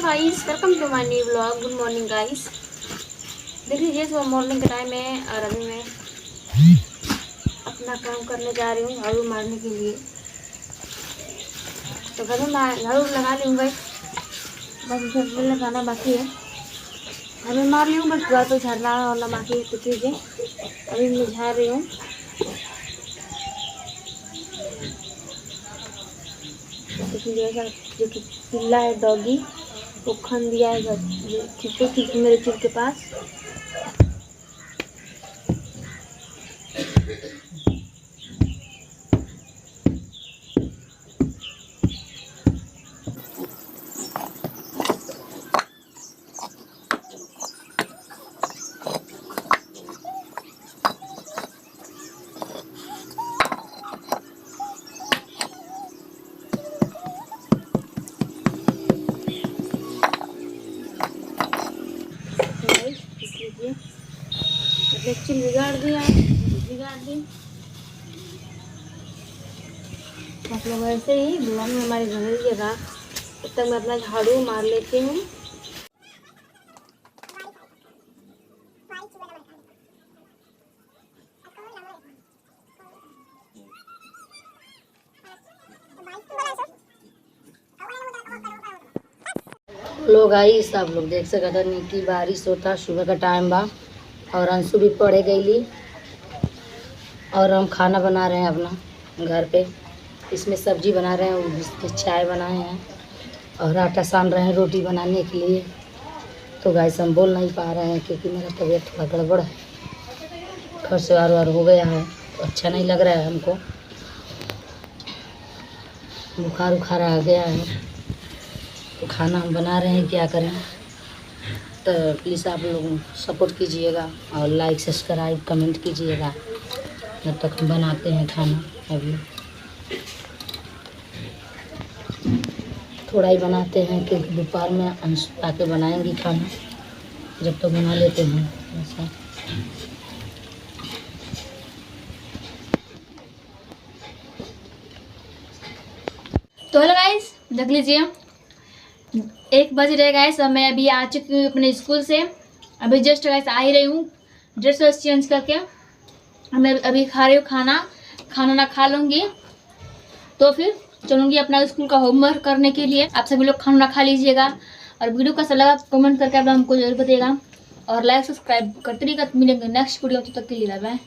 Guys, welcome to my new vlog. Good morning guys. देख लीजिए सुबह मॉर्निंग का टाइम है और अभी मैं अपना काम करने जा रही हूँ झाड़ू मारने के लिए। तो घर में झाड़ू लगा ली हूँ गाइस, बस उसे लगाना बाकी है। अभी मार ली हूँ, बस घर तो झाड़ना और बाकी तो चीज़ें अभी मैं झाड़ रही हूँ। जो कि पिल्ला है डॉगी, वो खन दिया है मेरे चिर के पास। चिल बिगाड़ दी। आप लोग ऐसे ही ब्लॉग में हमारे घर रहिएगा। तब तक मैं अपना झाड़ू मार लेती हूँ। लोग आई सब लोग देख सकता नहीं कि बारिश होता, सुबह का टाइम बा और अंशु भी पढ़े गईली और हम खाना बना रहे हैं अपना घर पे। इसमें सब्जी बना रहे हैं, इसमें चाय बनाए हैं और आटा सान रहे हैं रोटी बनाने के लिए। तो गाइस हम बोल नहीं पा रहे हैं क्योंकि मेरा तबीयत थोड़ा गड़बड़ है, घर से वार हो गया है तो अच्छा नहीं लग रहा है हमको, बुखार उखार आ गया है। तो खाना हम बना रहे हैं, क्या करें। तो प्लीज़ आप लोग सपोर्ट कीजिएगा और लाइक सब्सक्राइब कमेंट कीजिएगा। जब तक हम बनाते हैं खाना, अभी थोड़ा ही बनाते हैं कि दोपहर में अंशु आके बनाएंगी खाना, जब तक बना लेते हैं ऐसा। तो हेलो गाइस, देख लीजिए 1 बज रहे गाइस और मैं अभी आ चुकी हूँ अपने स्कूल से। अभी जस्ट गाइस आ ही रही हूँ ड्रेस वेस चेंज करके। मैं अभी खा रही हूँ खाना ना खा लूँगी तो फिर चलूँगी अपना स्कूल का होमवर्क करने के लिए। आप सभी लोग खाना खा लीजिएगा और वीडियो कैसा लगा कमेंट करके आप हमको जरूर बताइएगा और लाइक सब्सक्राइब करते रहिएगा। मिलेंगे नेक्स्ट वीडियो, तब तक के लिए बाय।